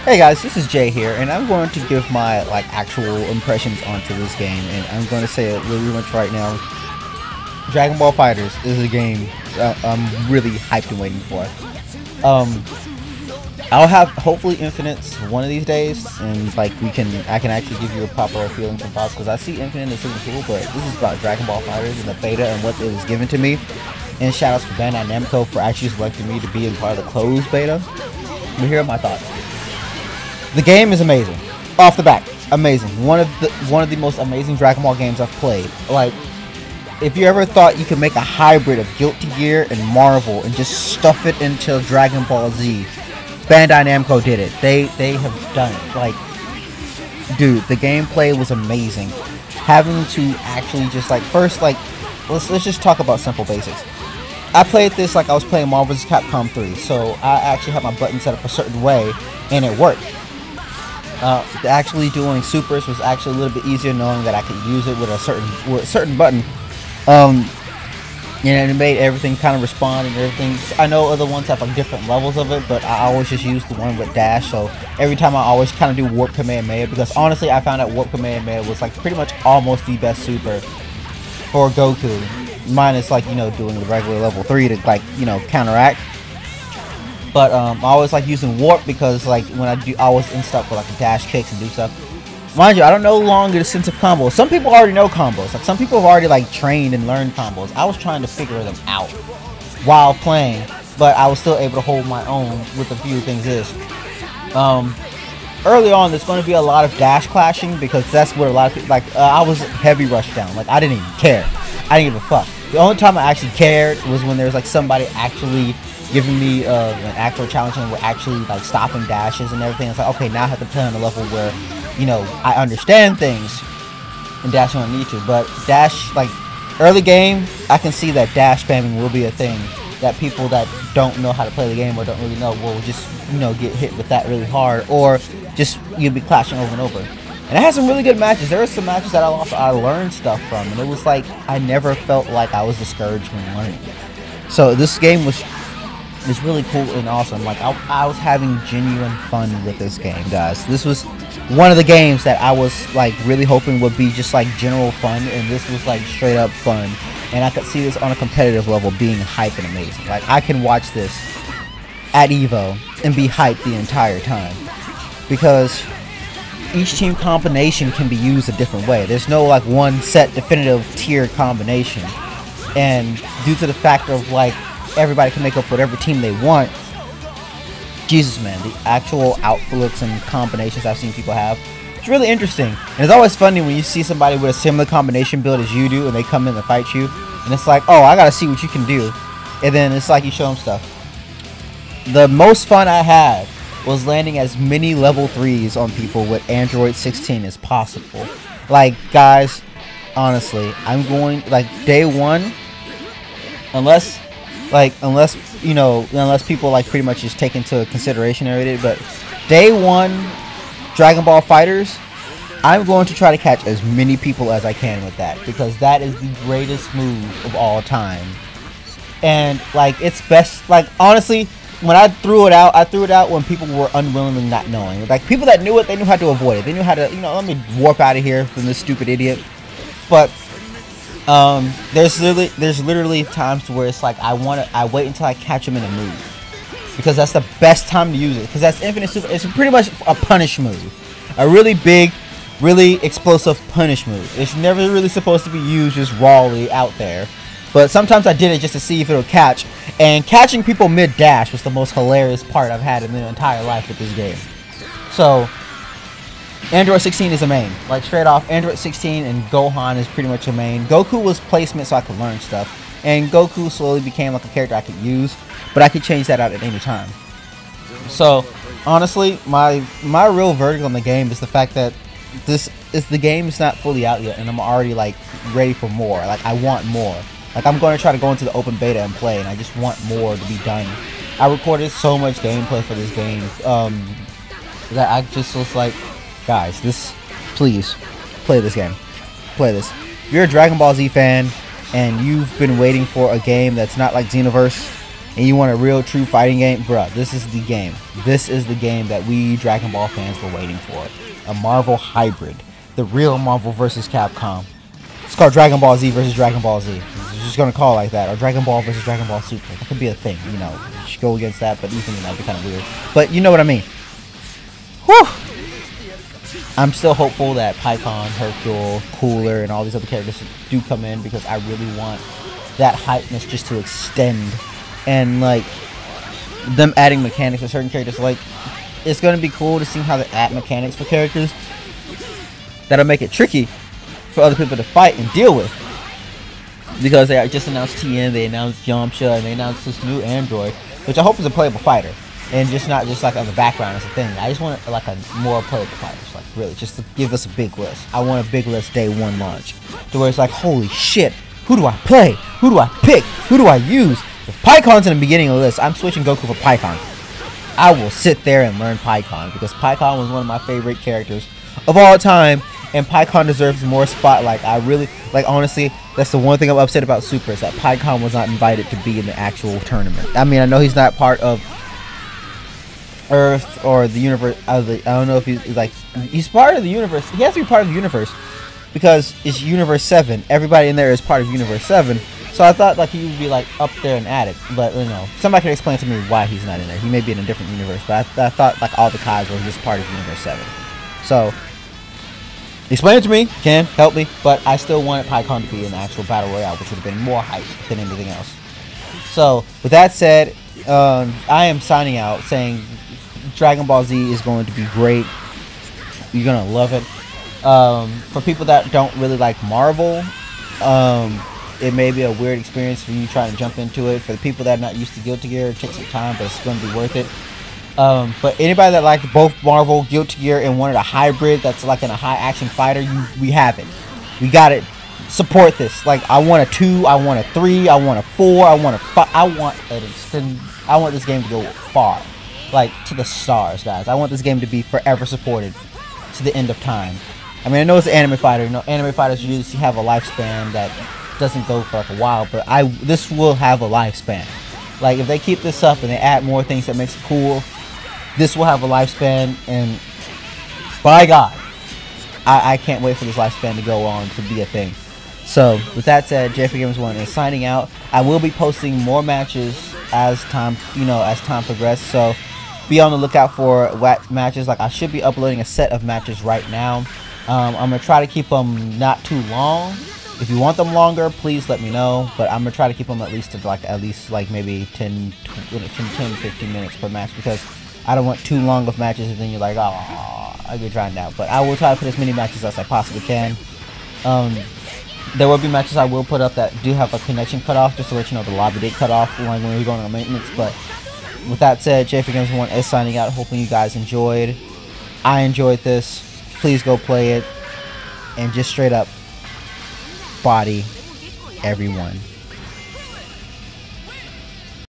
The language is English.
Hey guys, this is Jay here, and I'm going to give my actual impressions onto this game, and I'm going to say it really much right now. Dragonball Fighters is a game I'm really hyped and waiting for. I'll have hopefully Infinites one of these days, and I can actually give you a proper feelings and thoughts, because I see Infinite as super cool, but this is about Dragonball Fighters and the beta and what it was given to me. And shoutouts for Bandai Namco for actually selecting me to be in part of the closed beta. But here are my thoughts. The game is amazing. Off the bat, amazing. One of the most amazing Dragon Ball games I've played. Like, if you ever thought you could make a hybrid of Guilty Gear and Marvel and just stuff it into Dragon Ball Z, Bandai Namco did it. They have done it. Like, dude, the gameplay was amazing. Having to actually just first let's just talk about simple basics. I played this like I was playing Marvel vs. Capcom 3, so I actually had my button set up a certain way, and it worked. Actually doing supers was actually a little bit easier, knowing that I could use it with a certain button. And it made everything kind of respond and everything. I know other ones have different levels of it, but I always just use the one with dash. So every time I always kind of do Warp Kamehameha, because honestly I found out Warp Kamehameha was pretty much almost the best super for Goku, minus doing the regular level 3 to counteract. But I always like using Warp, because when I always in stuff for dash kicks and do stuff. Mind you, I don't know longer the sense of combos. Some people already know combos. Some people have already trained and learned combos. I was trying to figure them out while playing, but I was still able to hold my own with a few things. Early on, there's going to be a lot of dash clashing, because that's what a lot of people I was heavy rush down. I didn't even care. I didn't give a fuck. The only time I actually cared was when there was somebody actually giving me an actual challenge, and we're actually stopping dashes and everything. It's okay, now I have to play on a level where I understand things and dashing when I need to. But dash, early game, I can see that dash spamming will be a thing that people that don't know how to play the game or don't really know will just get hit with that really hard, or just you'll be clashing over and over. And I had some really good matches. There were some matches that I learned stuff from, and it was I never felt like I was discouraged when learning. So this game was really cool and awesome. I was having genuine fun with this game, guys. This was one of the games that I was really hoping would be just general fun, and this was straight up fun. And I could see this on a competitive level being hype and amazing. I can watch this at Evo and be hyped the entire time, because each team combination can be used a different way. There's no one set definitive tier combination, and due to the fact of everybody can make up whatever team they want. Jesus, man, the actual outputs and combinations I've seen people have, it's really interesting. And it's always funny when you see somebody with a similar combination build as you do, and they come in and fight you, and it's oh, I gotta see what you can do. And then it's you show them stuff. The most fun I had was landing as many level 3s on people with Android 16 as possible. Guys, honestly, I'm going day one, unless people pretty much just take into consideration everything, but day one Dragon Ball Fighters, I'm going to try to catch as many people as I can with that, because that is the greatest move of all time. And it's best, honestly, when I threw it out when people were unwillingly not knowing. People that knew it, they knew how to avoid it. They knew how to, let me warp out of here from this stupid idiot. But there's literally times where it's I wait until I catch him in a move, because that's the best time to use it, because that's infinite super. It's pretty much a punish move, a really big, really explosive punish move. It's never really supposed to be used just rawly out there, but sometimes I did it just to see if it would catch. And catching people mid dash was the most hilarious part I've had in the entire life with this game. So Android 16 is a main. Straight off, Android 16 and Gohan is pretty much a main. Goku was placement so I could learn stuff, and Goku slowly became a character I could use, but I could change that out at any time. So honestly, my real verdict on the game is the fact that this is the game is not fully out yet, and I'm already like ready for more. Like I want more. Like I'm going to try to go into the open beta and play, and I just want more to be done. I recorded so much gameplay for this game that I just was like, guys, please play this game. Play this. If you're a Dragon Ball Z fan and you've been waiting for a game that's not like Xenoverse, and you want a real true fighting game, bruh, this is the game. This is the game that we Dragon Ball fans were waiting for. A Marvel hybrid. The real Marvel versus Capcom. It's called Dragon Ball Z versus Dragon Ball Z. We're just gonna call it like that. Or Dragon Ball versus Dragon Ball Super. That could be a thing, you know. You should go against that, but even that'd be kind of weird. But you know what I mean. Whew! I'm still hopeful that Python, Hercule, Cooler, and all these other characters do come in, because I really want that hypeness just to extend. And like them adding mechanics for certain characters, like it's gonna be cool to see how they add mechanics for characters that'll make it tricky for other people to fight and deal with. Because they just announced TN, they announced Yamcha, and they announced this new android, which I hope is a playable fighter, and just not just like on the background as a thing. I just want like a more playable fighters, like really, just to give us a big list. I want a big list day one launch, to where it's like, holy shit, who do I play? Who do I pick? Who do I use? If Pycon's in the beginning of the list, I'm switching Goku for Pycon. I will sit there and learn Pycon, because Pycon was one of my favorite characters of all time, and Pycon deserves more spotlight. I really, like, honestly, that's the one thing I'm upset about Super, is that Pycon was not invited to be in the actual tournament. I mean, I know he's not part of Earth or the universe. I don't know if he's like, he's part of the universe. He has to be part of the universe, because it's Universe 7. Everybody in there is part of Universe 7. So I thought like he would be like up there and at it, but you know, somebody could explain to me why he's not in there. He may be in a different universe, but I thought like all the Kais were just part of Universe 7. So explain it to me, can help me, but I still wanted Pycon to be in the actual Battle Royale, which would have been more hype than anything else. So with that said, I am signing out saying Dragon Ball Z is going to be great. You're gonna love it. For people that don't really like Marvel, it may be a weird experience for you trying to jump into it. For the people that are not used to Guilty Gear, it takes some time, but it's going to be worth it. But anybody that liked both Marvel, Guilty Gear, and wanted a hybrid that's like in a high action fighter, we have it. We got it. Support this. Like, I want a 2, I want a 3, I want a 4, I want a 5. I want this game to go far, like to the stars, guys. I want this game to be forever supported to the end of time. I mean, I know it's an anime fighter. You know, anime fighters usually have a lifespan that doesn't go for like a while, but this will have a lifespan. Like, if they keep this up and they add more things that makes it cool, this will have a lifespan, and by God, I can't wait for this lifespan to go on to be a thing. So with that said, JFGames1 is signing out. I will be posting more matches as time, as time progresses. So be on the lookout for matches. Like, I should be uploading a set of matches right now. I'm gonna try to keep them not too long. If you want them longer, please let me know. But I'm gonna try to keep them at least maybe 10 to 15 minutes per match, because I don't want too long of matches and then you're like, oh, I get drowned out. But I will try to put as many matches as I possibly can. There will be matches I will put up that do have a connection cutoff, just to let you know the lobby did cut off when we were going on maintenance. But with that said, JFGames1 is signing out. Hoping you guys enjoyed. I enjoyed this. Please go play it and just straight up body everyone.